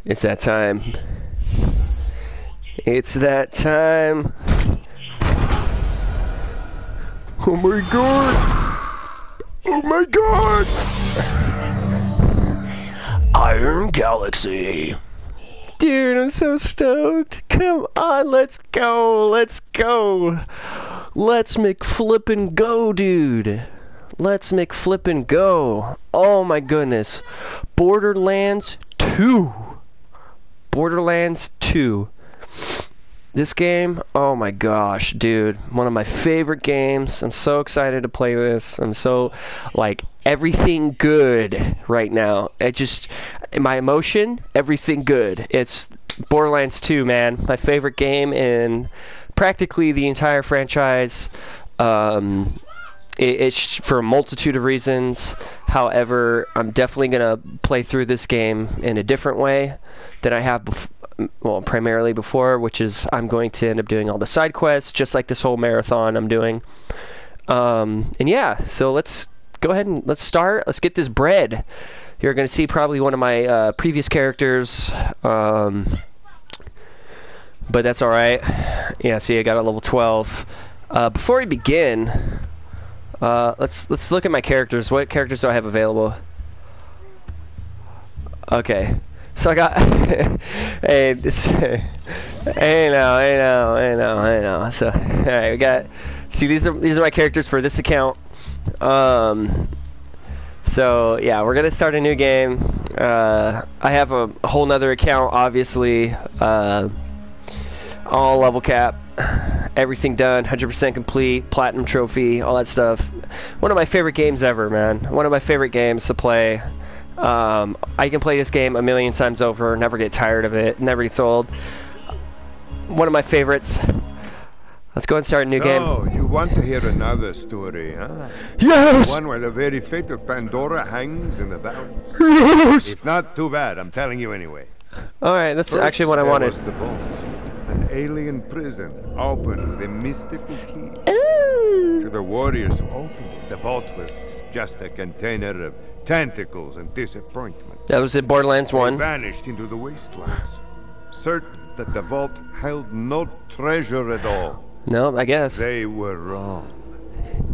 It's that time. It's that time. Oh my god! Oh my god! Iron Galaxy. Dude, I'm so stoked. Come on, let's go. Let's go. Let's McFlippin' go, dude. Let's McFlippin' go. Oh my goodness. Borderlands 2. Borderlands 2. This game, oh my gosh, dude. One of my favorite games. I'm so excited to play this. I'm so, like, everything good right now. It just, my emotion, everything good. It's Borderlands 2, man. My favorite game in practically the entire franchise. It's for a multitude of reasons. However, I'm definitely going to play through this game in a different way than I have primarily before, which is I'm going to end up doing all the side quests, just like this whole marathon I'm doing. And yeah, so let's go ahead and let's start. Let's get this bread. You're going to see probably one of my previous characters, but that's all right. Yeah, see, I got a level 12. Before we begin, let's look at my characters. What characters do I have available? Okay. So I got hey now. So alright, we got see these are my characters for this account. So yeah, we're gonna start a new game. I have a whole nother account, obviously. All level cap, everything done, 100% complete, platinum trophy, all that stuff. One of my favorite games ever, man. One of my favorite games to play. I can play this game a million times over, never get tired of it, never gets old. One of my favorites. Let's go and start a new game. So, you want to hear another story, huh? Yes! One where the very fate of Pandora hangs in the balance. Yes! If not, too bad. I'm telling you anyway. Alright, that's First, actually what I there wanted. was the vault, an alien prison opened with a mystical key. Ooh. To the warriors who opened it, the vault was just a container of tentacles and disappointment. That was in Borderlands They 1. vanished into the wastelands, certain that the vault held no treasure at all. No, I guess. They were wrong.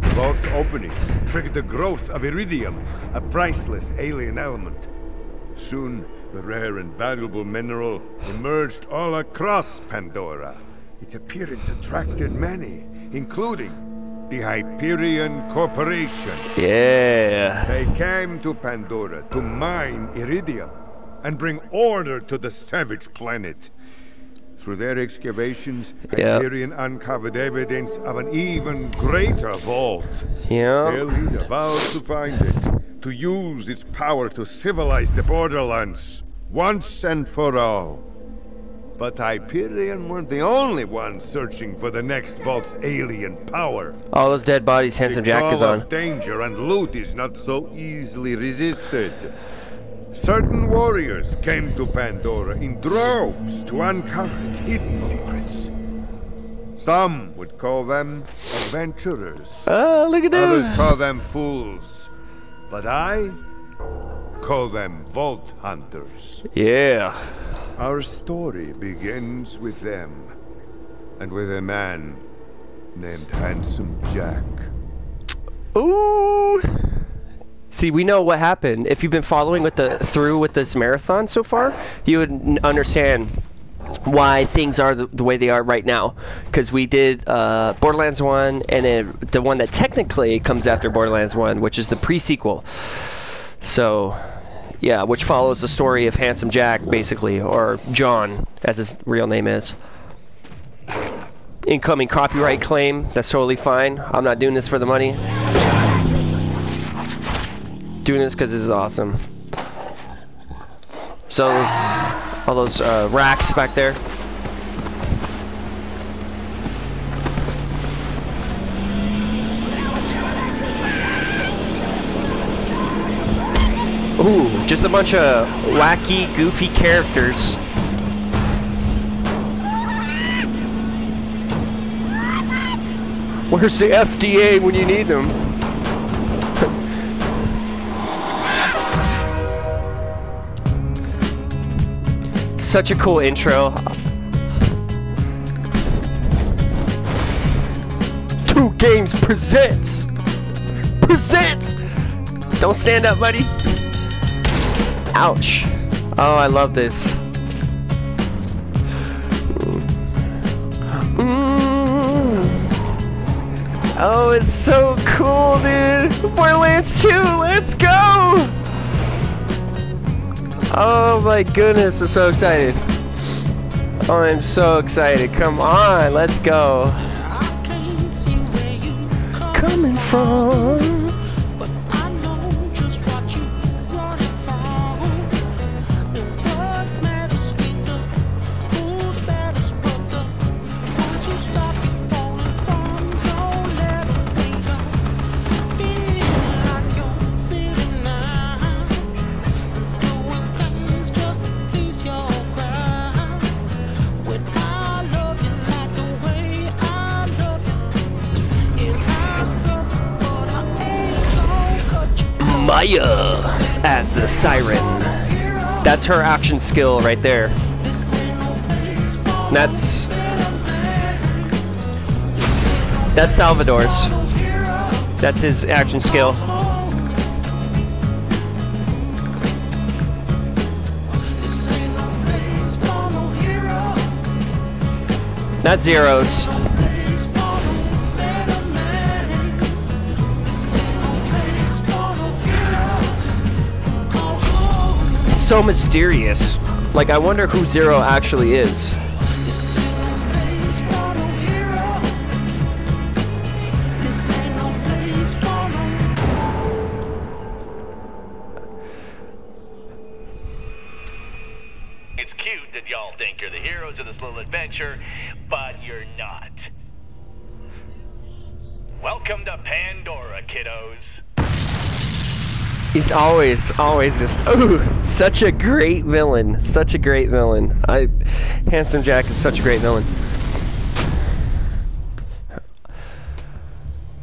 The vault's opening triggered the growth of iridium, a priceless alien element. Soon, the rare and valuable mineral emerged all across Pandora. Its appearance attracted many, including the Hyperion Corporation. Yeah. They came to Pandora to mine iridium and bring order to the savage planet. Through their excavations, Hyperion uncovered evidence of an even greater vault. Yeah. Their leader vowed to find it, to use its power to civilize the Borderlands, once and for all. But Hyperion weren't the only ones searching for the next vault's alien power. All those dead bodies Handsome Jack is The on. call of danger and loot is not so easily resisted. Certain warriors came to Pandora in droves to uncover its hidden secrets. Some would call them adventurers. Oh, look at Others that. call them fools. But I call them vault hunters. Yeah. Our story begins with them, and with a man named Handsome Jack. Ooh. See, we know what happened. If you've been following through with this marathon so far, you would understand why things are the way they are right now. Because we did Borderlands 1, and then the one that technically comes after Borderlands 1, which is the pre-sequel. So, yeah, which follows the story of Handsome Jack, basically, or John, as his real name is. Incoming copyright claim, that's totally fine. I'm not doing this for the money. Doing this because this is awesome. So all those racks back there. Ooh, just a bunch of wacky, goofy characters. Where's the FDA when you need them? Such a cool intro. Two Games presents. Don't stand up, buddy. Ouch. Oh, I love this. Oh, it's so cool, dude. Borderlands 2, let's go. Oh my goodness, I'm so excited. Oh, I'm so excited. Come on, let's go. Coming from. Maya as the siren. That's her action skill right there. That's Salvador's. That's his action skill. That's Zero's. So mysterious. Like, I wonder who Zero actually is. It's cute that y'all think you're the heroes of this little adventure, but you're not. Welcome to Pandora, kiddos. He's always just, ooh, such a great villain. Such a great villain. Handsome Jack is such a great villain.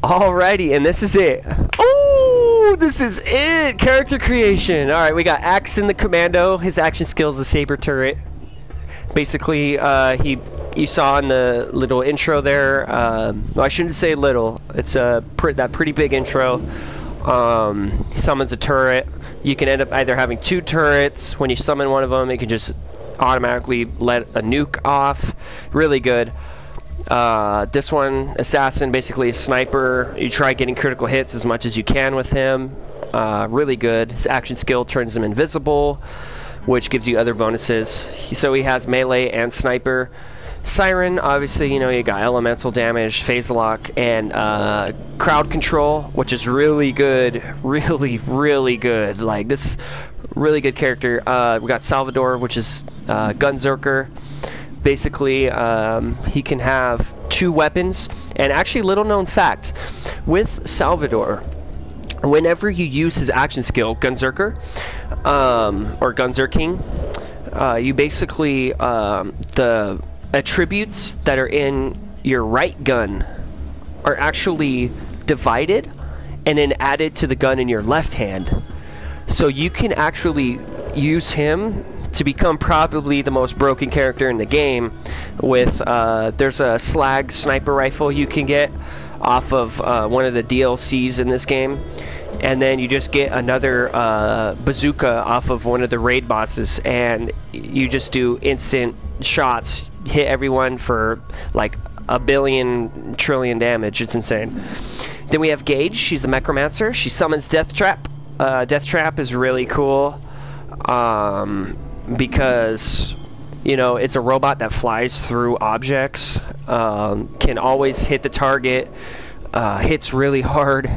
Alrighty, and this is it. Oh, this is it. Character creation. Alright, we got Axe in the Commando. His action skill is a saber turret. Basically, you saw in the little intro there. Well, I shouldn't say little. It's that pretty big intro. He summons a turret. You can end up either having two turrets. When you summon one of them, it can just automatically let a nuke off. Really good. This one, Assassin, basically a sniper. You try getting critical hits as much as you can with him. Really good. His action skill turns him invisible, which gives you other bonuses. So he has melee and sniper. Siren, obviously, you know, you got elemental damage, phase lock, and crowd control, which is really good. Really good. Like, this really good character. We got Salvador, which is Gunzerker. Basically, he can have two weapons. And actually, little known fact, with Salvador, whenever you use his action skill, Gunzerker, or Gunzerking, you basically, the attributes that are in your right gun are actually divided and then added to the gun in your left hand. So you can actually use him to become probably the most broken character in the game with, there's a slag sniper rifle you can get off of one of the DLCs in this game. And then you just get another bazooka off of one of the raid bosses, and you just do instant shots, hit everyone for like 1 billion trillion damage. It's insane. Then we have Gage. She's a Necromancer. She summons Death Trap. Death Trap is really cool because, you know, it's a robot that flies through objects, can always hit the target, hits really hard,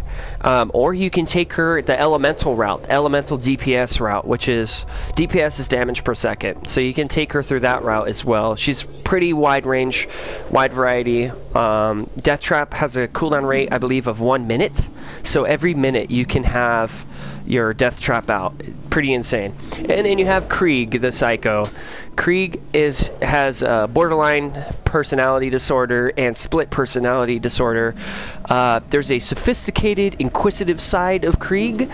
or you can take her the elemental route, elemental DPS route, which is DPS is damage per second, so you can take her through that route as well. She's pretty wide range, wide variety. Death Trap has a cooldown rate, I believe, of 1 minute, so every minute you can have your Death Trap out. Pretty insane. And then you have Krieg, the Psycho. Krieg has borderline personality disorder and split personality disorder. There's a sophisticated, inquisitive side of Krieg,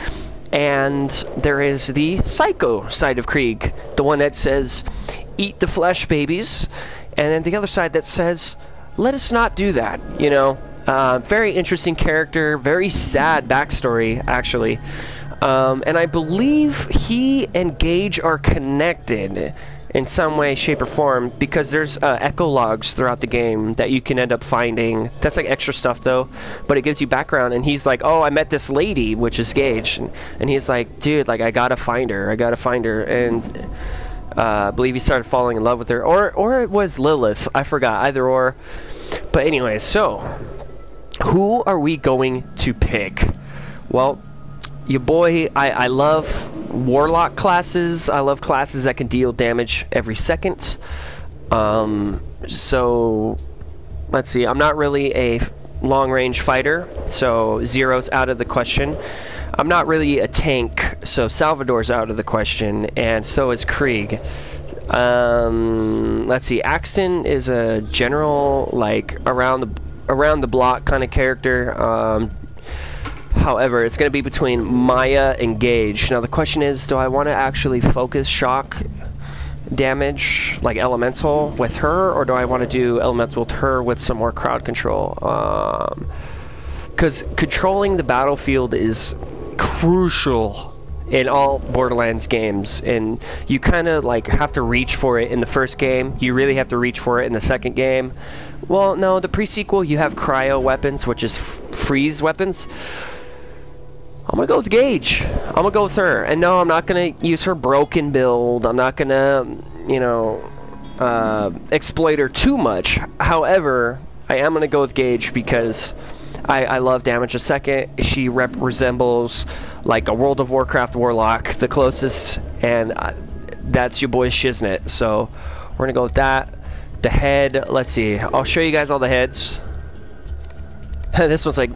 and there is the psycho side of Krieg, the one that says, eat the flesh babies, and then the other side that says, let us not do that, you know. Very interesting character, very sad backstory, actually. And I believe he and Gage are connected in some way, shape, or form, because there's echo logs throughout the game that you can end up finding. That's like extra stuff, though, but it gives you background. And he's like, oh, I met this lady, which is Gage, and he's like, dude, like, I gotta find her, and I believe he started falling in love with her, or it was Lilith, I forgot, either or. But anyway, so who are we going to pick? Well, your boy, I love warlock classes. I love classes that can deal damage every second. So let's see, I'm not really a long-range fighter, so Zero's out of the question. I'm not really a tank, so Salvador's out of the question, and so is Krieg. Let's see, Axton is a general, like, around the block kind of character. However, it's going to be between Maya and Gage. Now the question is, do I want to actually focus shock damage, like elemental, with her, or do I want to do elemental with her with some more crowd control? Because controlling the battlefield is crucial in all Borderlands games, and you kind of like have to reach for it in the first game. You really have to reach for it in the second game. Well, no, the pre-sequel you have cryo weapons, which is freeze weapons. I'm gonna go with Gage. I'm gonna go with her. And no, I'm not gonna use her broken build. I'm not gonna, you know, exploit her too much. However, I am gonna go with Gage because I love damage a second. She resembles like a World of Warcraft warlock, the closest, and that's your boy Shiznit. So we're gonna go with that. The head, let's see. I'll show you guys all the heads. This one's like,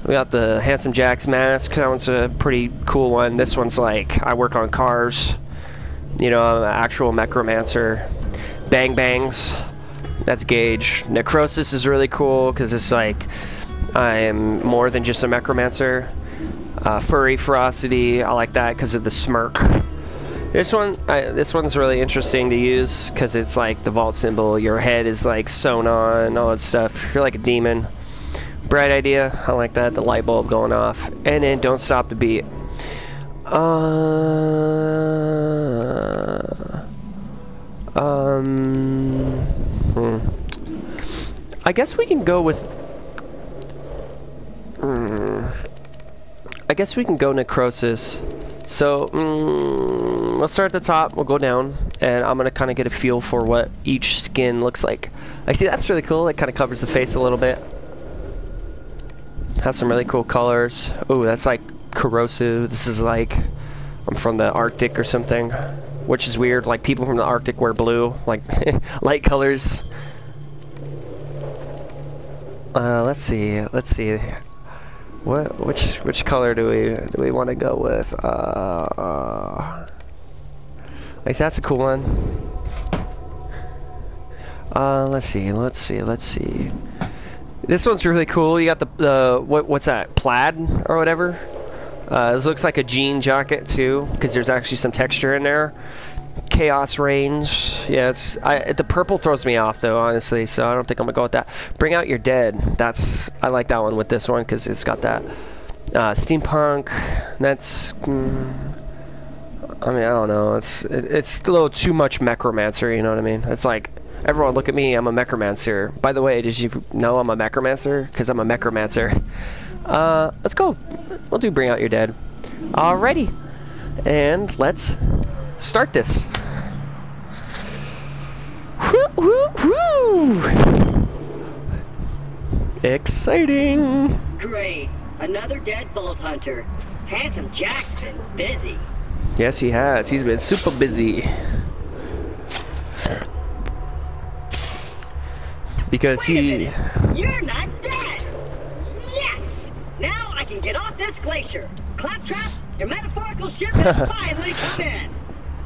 We got the Handsome Jack's mask. That one's a pretty cool one. This one's like, I work on cars. You know, I'm an actual necromancer. Bang Bangs. That's Gage. Necrosis is really cool because it's like, I am more than just a necromancer. Furry Ferocity, I like that because of the smirk. This one's really interesting to use because it's like the vault symbol. Your head is like sewn on, all that stuff. You're like a demon. Bright idea, I like that. The light bulb going off, and then don't stop the beat. I guess we can go with. I guess we can go Necrosis. So let's start at the top. We'll go down, and I'm gonna kind of get a feel for what each skin looks like. I see that's really cool. It kind of covers the face a little bit. Has some really cool colors. Oh, that's like corrosive. This is like I'm from the Arctic or something, which is weird. Like people from the Arctic wear blue, like light colors. Let's see. Which color do we want to go with? Like that's a cool one. Let's see. This one's really cool. You got the what's that? Plaid or whatever. This looks like a jean jacket too, because there's actually some texture in there. Chaos Range. Yeah, the purple throws me off though, honestly. So I don't think I'm gonna go with that. Bring Out Your Dead. I like that one with this one because it's got that steampunk. That's. I mean, I don't know. It's a little too much necromancer. You know what I mean? It's like. Everyone look at me, I'm a necromancer. By the way, did you know I'm a necromancer? Because I'm a necromancer. Let's go. We'll do Bring Out Your Dead. Alrighty. And let's start this. Woo, woo, woo. Exciting. Great. Another dead vault hunter. Handsome Jack's been busy. Yes, he has. He's been super busy. Because Wait a minute. You're not dead! Yes! Now I can get off this glacier. Claptrap, your metaphorical ship has finally come in.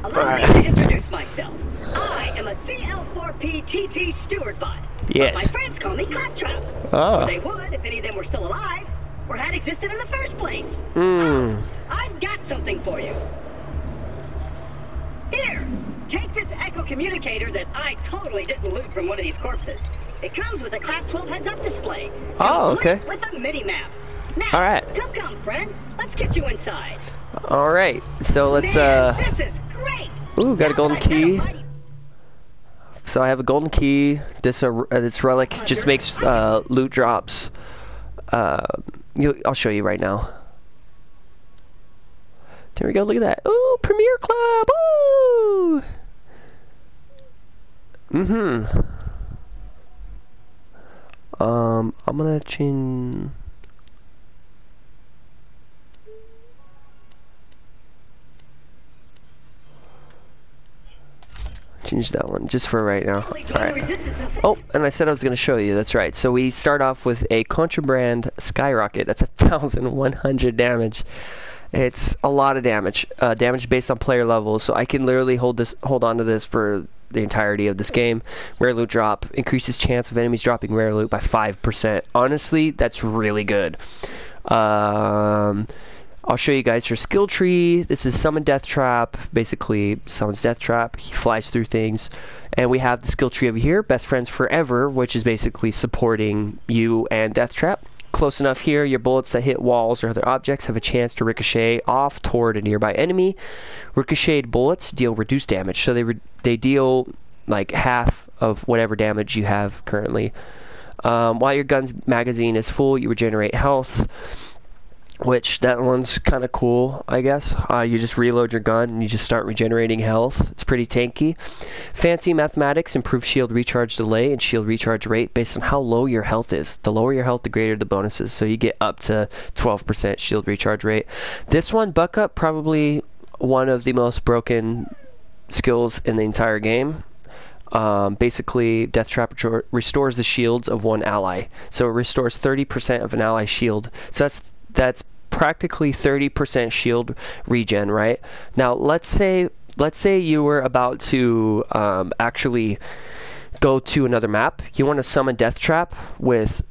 Allow me to introduce myself. I am a CL4P TP steward bot. Yes. But my friends call me Claptrap. Oh. Or they would if any of them were still alive, or had existed in the first place. Hmm. Oh, I've got something for you. Here, communicator that I totally didn't loot from one of these corpses. It comes with a Class 12 heads-up display. Oh, okay. With a mini-map. Now, All right. Come, friend. Let's get you inside. All right. So let's Man, this is great. Ooh, got a golden Now that I've key. got a buddy- So I have a golden key. This relic just makes loot drops. I'll show you right now. There we go. Look at that. Ooh, Premier Club. Ooh. I'm gonna change. Change that one just for right now. Alright. Oh, and I said I was going to show you. That's right. So we start off with a contraband skyrocket. That's 1,100 damage. It's a lot of damage. Damage based on player levels. So I can literally hold on to this for the entirety of this game. Rare loot drop increases chance of enemies dropping rare loot by 5%. Honestly, that's really good. I'll show you guys your skill tree. This is Summon Death Trap. Basically, summons Death Trap. He flies through things. And we have the skill tree over here, Best Friends Forever, which is basically supporting you and Death Trap. Close enough here, your bullets that hit walls or other objects have a chance to ricochet off toward a nearby enemy. Ricocheted bullets deal reduced damage, so they deal like half of whatever damage you have currently. While your gun's magazine is full, you regenerate health. Which, that one's kind of cool, I guess. You just reload your gun and you just start regenerating health. It's pretty tanky. Fancy mathematics improves shield recharge delay and shield recharge rate based on how low your health is. The lower your health, the greater the bonuses. So you get up to 12% shield recharge rate. This one, Buck Up, probably one of the most broken skills in the entire game. Basically, Death Trap restores the shields of one ally. So it restores 30% of an ally shield. So that's practically 30% shield regen, right? Now let's say you were about to actually go to another map. You want to summon Death Trap with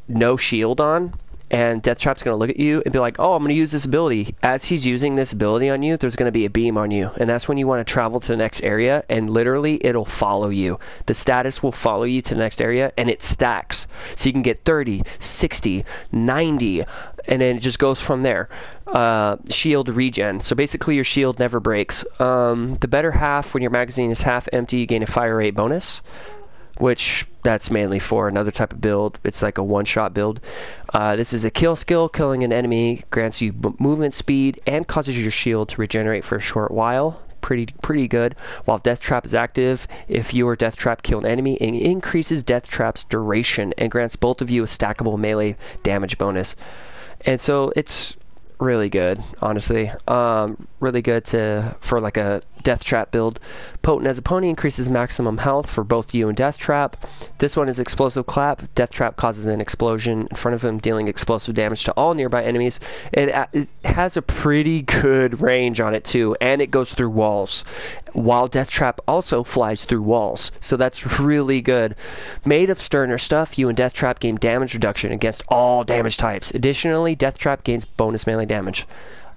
no shield on, and Death Trap's going to look at you and be like, oh, I'm going to use this ability. As he's using this ability on you, there's going to be a beam on you, and that's when you want to travel to the next area, and literally it'll follow you. The status will follow you to the next area, and it stacks. So you can get 30, 60, 90, and then it just goes from there. Shield regen. So basically your shield never breaks. The better half, when your magazine is half empty, you gain a fire rate bonus, which that's mainly for another type of build. It's like a one-shot build. This is a kill skill. Killing an enemy grants you movement speed and causes your shield to regenerate for a short while. Pretty good. While Death Trap is active, if you or Death Trap kill an enemy, it increases Death Trap's duration and grants both of you a stackable melee damage bonus. And so it's really good, honestly. Really good for like a Death Trap build. Potent as a pony increases maximum health for both you and Death Trap. This one is Explosive Clap. Death Trap causes an explosion in front of him, dealing explosive damage to all nearby enemies. It has a pretty good range on it too, and it goes through walls, while Death Trap also flies through walls. So that's really good. Made of sterner stuff, you and Death Trap gain damage reduction against all damage types. Additionally, Death Trap gains bonus melee damage.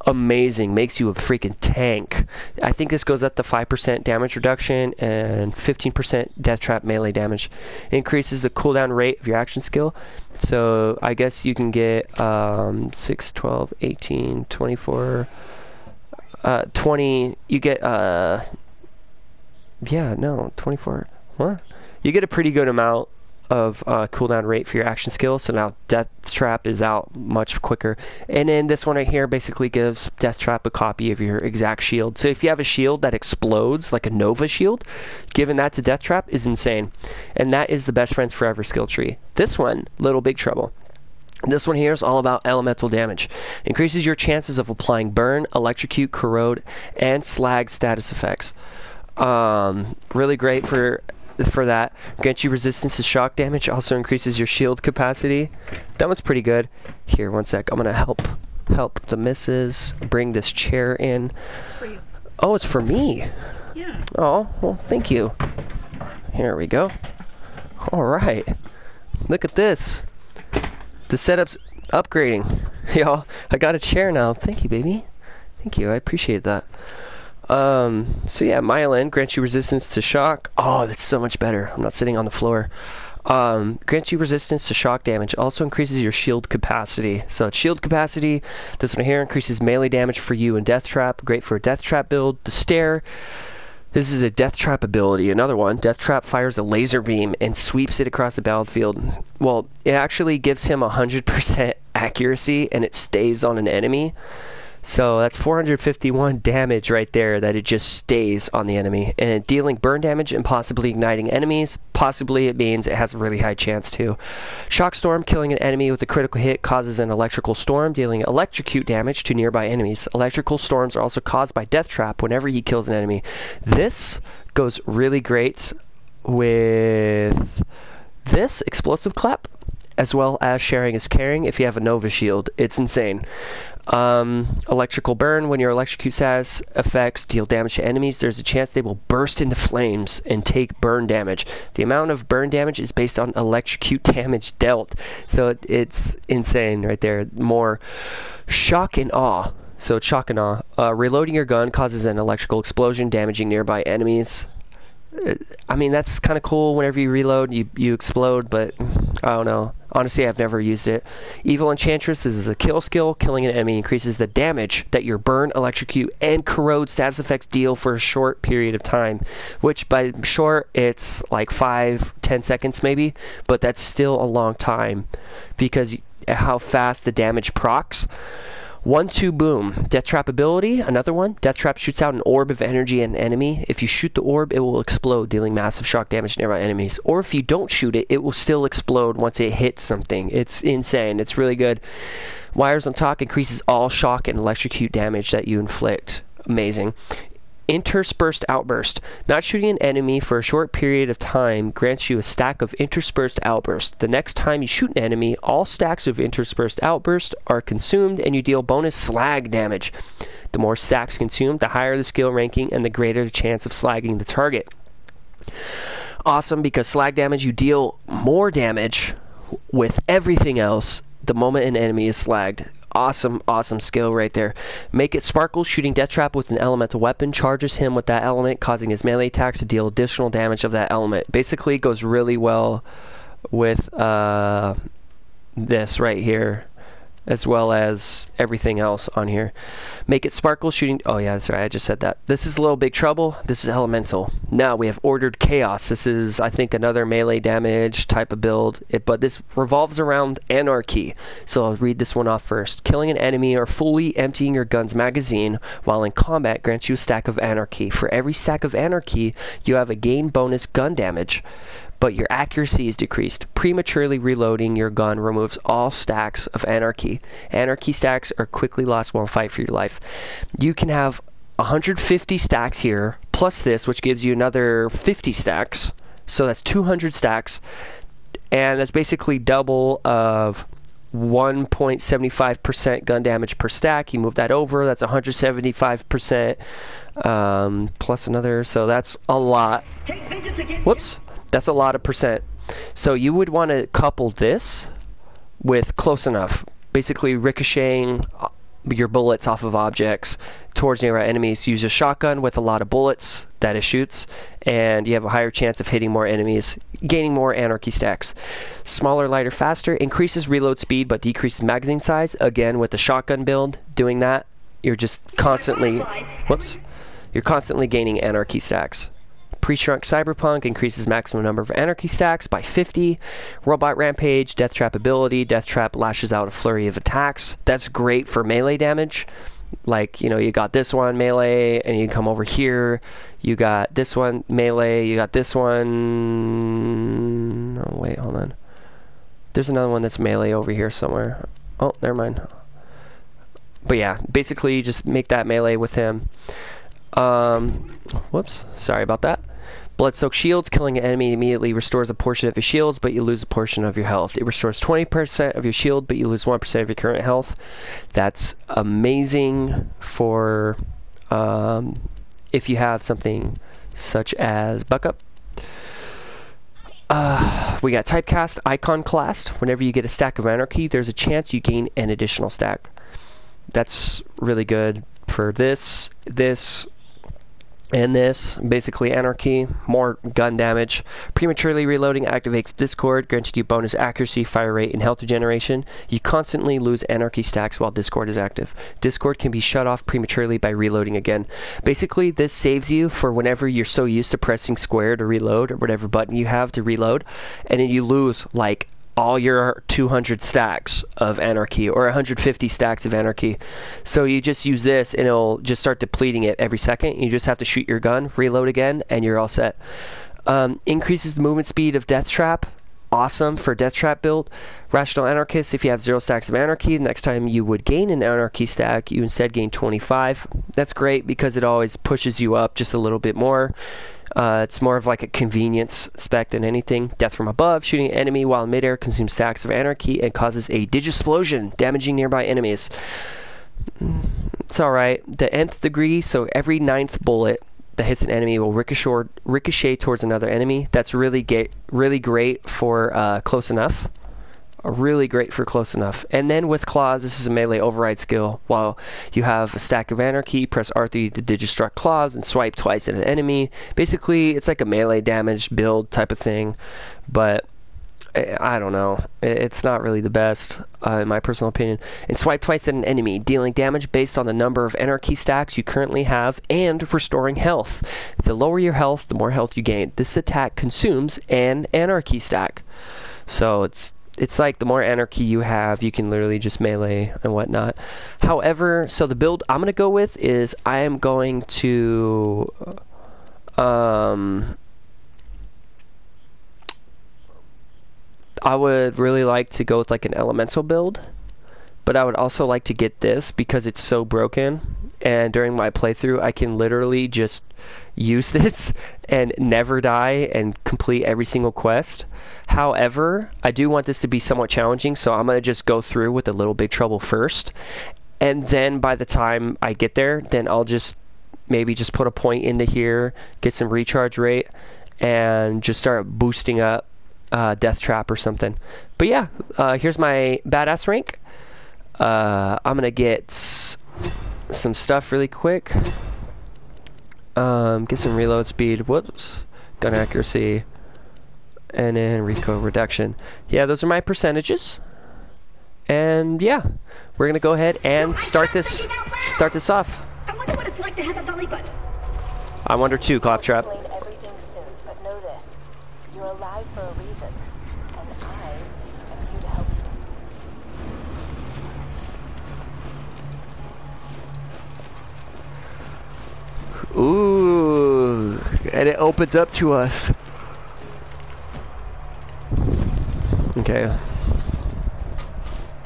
Amazing. Makes you a freaking tank. I think this goes up to 5% damage reduction and 15% Death Trap melee damage. Increases the cooldown rate of your action skill. So I guess you can get 6, 12, 18, 24, 20. You get 24. What? You get a pretty good amount of cooldown rate for your action skill. So now Death Trap is out much quicker. And then this one right here basically gives Death Trap a copy of your exact shield. So if you have a shield that explodes, like a Nova shield, giving that to Death Trap is insane. And that is the Best Friends Forever skill tree. This one, Little Big Trouble. This one here is all about elemental damage. Increases your chances of applying burn, electrocute, corrode, and slag status effects. Really great for that. Grants you resistance to shock damage. Also increases your shield capacity. That one's pretty good. Here, one sec. I'm gonna help the missus bring this chair in. For you. Oh, it's for me. Yeah. Oh, well, thank you. Here we go. All right. Look at this. The setup's upgrading. Y'all, I got a chair now. Thank you, baby. Thank you. I appreciate that. So yeah, Myelin grants you resistance to shock. Oh, that's so much better. I'm not sitting on the floor. Grants you resistance to shock damage. Also increases your shield capacity. So it's shield capacity. This one here increases melee damage for you and Death Trap. Great for a Death Trap build. The Stare. This is a Death Trap ability. Another one. Death Trap fires a laser beam and sweeps it across the battlefield. Well, it actually gives him 100% accuracy and it stays on an enemy. So that's 451 damage right there that it just stays on the enemy. And dealing burn damage and possibly igniting enemies. Possibly it means it has a really high chance to. Shock Storm, killing an enemy with a critical hit causes an electrical storm, dealing electrocute damage to nearby enemies. Electrical storms are also caused by Death Trap whenever he kills an enemy. This goes really great with this Explosive Clap, as well as Sharing is Caring if you have a Nova Shield. It's insane. Electrical Burn, when your electrocute status effects deal damage to enemies, there's a chance they will burst into flames and take burn damage. The amount of burn damage is based on electrocute damage dealt. So it's insane right there. More Shock and Awe. So Shock and Awe. Reloading your gun causes an electrical explosion, damaging nearby enemies. I mean, that's kind of cool. Whenever you reload, you explode, but I don't know. Honestly, I've never used it. Evil Enchantress, this is a kill skill. Killing an enemy increases the damage that your burn, electrocute, and corrode status effects deal for a short period of time. Which, by short, it's like 5-10 seconds maybe, but that's still a long time because how fast the damage procs. 1-2 Boom. Death Trap ability, another one. Death Trap shoots out an orb of energy at an enemy. If you shoot the orb, it will explode, dealing massive shock damage to nearby enemies. Or if you don't shoot it, it will still explode once it hits something. It's insane. It's really good. Wires on Talk increases all shock and electrocute damage that you inflict. Amazing. Interspersed Outburst. Not shooting an enemy for a short period of time grants you a stack of Interspersed Outburst. The next time you shoot an enemy, all stacks of Interspersed Outburst are consumed and you deal bonus slag damage. The more stacks consumed, the higher the skill ranking and the greater the chance of slagging the target. Awesome, because slag damage, you deal more damage with everything else the moment an enemy is slagged. Awesome skill right there. Make It Sparkle, shooting Death Trap with an elemental weapon charges him with that element, causing his melee attacks to deal additional damage of that element. Basically goes really well with this right here, as well as everything else on here. Make It Sparkle, shooting... Oh yeah, that's right, I just said that. This is Little Big Trouble. This is Elemental. Now we have Ordered Chaos. This is, I think, another melee damage type of build, but this revolves around Anarchy. So I'll read this one off first. Killing an enemy or fully emptying your gun's magazine while in combat grants you a stack of Anarchy. For every stack of Anarchy, you have a gain bonus gun damage, but your accuracy is decreased. Prematurely reloading your gun removes all stacks of Anarchy. Anarchy stacks are quickly lost while fight for your life. You can have 150 stacks here, plus this, which gives you another 50 stacks. So that's 200 stacks, and that's basically double of 1.75% gun damage per stack. You move that over, that's 175%, plus another, so that's a lot. Whoops. That's a lot of percent. So you would want to couple this with Close Enough. Basically ricocheting your bullets off of objects towards nearby enemies. Use a shotgun with a lot of bullets that it shoots, and you have a higher chance of hitting more enemies, gaining more Anarchy stacks. Smaller, lighter, faster. Increases reload speed but decreases magazine size. Again, with the shotgun build, doing that, you're just constantly... Whoops. You're constantly gaining Anarchy stacks. Pre-shrunk Cyberpunk increases maximum number of Anarchy stacks by 50. Robot Rampage, Death Trap ability. Death Trap lashes out a flurry of attacks. That's great for melee damage. Like, you know, you got this one melee, and you come over here. You got this one melee. You got this one... Oh, wait, hold on. There's another one that's melee over here somewhere. Oh, never mind. But yeah, basically you just make that melee with him. Whoops, sorry about that. Blood-soaked shields, killing an enemy immediately restores a portion of your shields, but you lose a portion of your health. It restores 20% of your shield, but you lose 1% of your current health. That's amazing for if you have something such as Buck Up. We got Typecast, Iconoclast. Whenever you get a stack of Anarchy, there's a chance you gain an additional stack. That's really good for this, And this, basically anarchy, more gun damage. Prematurely reloading activates Discord, granting you bonus accuracy, fire rate, and health regeneration. You constantly lose anarchy stacks while Discord is active. Discord can be shut off prematurely by reloading again. Basically, this saves you for whenever you're so used to pressing square to reload, or whatever button you have to reload, and then you lose, like, all your 200 stacks of anarchy or 150 stacks of anarchy. So you just use this and it'll just start depleting it every second. You just have to shoot your gun, reload again, and you're all set. Increases the movement speed of Death Trap. Awesome for Death Trap build. Rational Anarchist, if you have 0 stacks of anarchy, the next time you would gain an anarchy stack, you instead gain 25. That's great because it always pushes you up just a little bit more. It's more of like a convenience spec than anything. Death from above, shooting an enemy while in midair consumes stacks of anarchy and causes a digesplosion, damaging nearby enemies. It's alright. The nth degree, so every 9th bullet that hits an enemy will ricochet towards another enemy. That's really great for close enough. Really great for close enough. And then with claws, this is a melee override skill. While you have a stack of anarchy, press R3 to digistruct claws and swipe twice at an enemy. Basically, it's like a melee damage build type of thing, but I don't know. It's not really the best, in my personal opinion. And swipe twice at an enemy, dealing damage based on the number of anarchy stacks you currently have and restoring health. The lower your health, the more health you gain. This attack consumes an anarchy stack. So it's like the more anarchy you have, you can literally just melee and whatnot. However, so the build I'm going to go with is I am going to I would really like to go with like an elemental build, but I would also like to get this because it's so broken, and during my playthrough I can literally just use this and never die and complete every single quest. However, I do want this to be somewhat challenging, so I'm going to just go through with a Little Big Trouble first, and then by the time I get there, then I'll just maybe just put a point into here, get some recharge rate, and just start boosting up Death Trap or something. But yeah, here's my badass rank. I'm going to get some stuff really quick. Get some reload speed, whoops, gun accuracy, and then recoil reduction. Yeah, those are my percentages. And yeah, we're gonna go ahead and start this off. I wonder what it's like to have a belly button. I wonder too, Claptrap. I'll explain everything soon, but know this: you're alive for a reason, and I am here to help you. Ooh, and it opens up to us. Okay.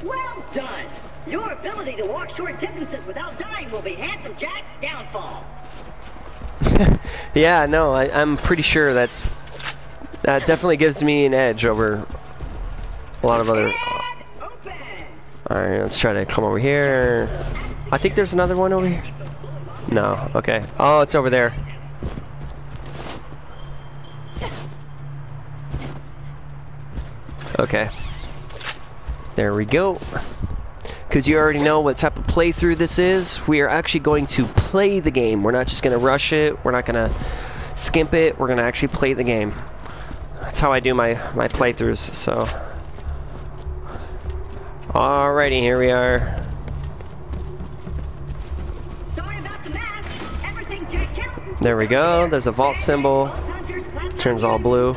Well done! Your ability to walk short distances without dying will be Handsome Jack's downfall. Yeah, no, I'm pretty sure that definitely gives me an edge over a lot of other. Alright, let's try to come over here. I think there's another one over here. No, okay. Oh, it's over there. Okay. There we go. Because you already know what type of playthrough this is. We are actually going to play the game. We're not just going to rush it. We're not going to skimp it. We're going to actually play the game. That's how I do my playthroughs, so. Alrighty, here we are. Sorry about the mess. Everything Jack kills. There we go. There's a vault symbol. Turns all blue.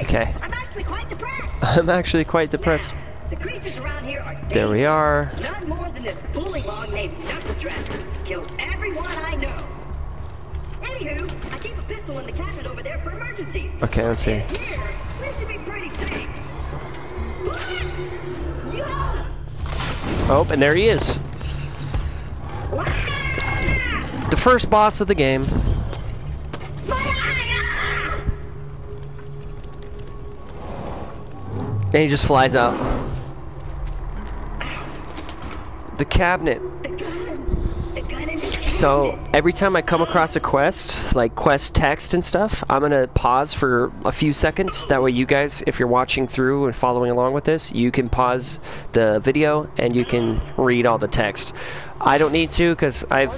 Okay. I'm actually quite depressed. I'm actually quite depressed. Now, the creatures around here are There we are. none more than this bullywog named Knuckle Dress. Killed everyone I know. Anywho, I keep a pistol in the cabinet over there for emergencies. Okay, let's see. And here, we should be pretty safe. Yo! Oh, and there he is. The first boss of the game. And he just flies out. The cabinet. The gun in the So every time I come across a quest, like quest text and stuff, I'm gonna pause for a few seconds. That way you guys, if you're watching through and following along with this, you can pause the video and you can read all the text. I don't need to because I've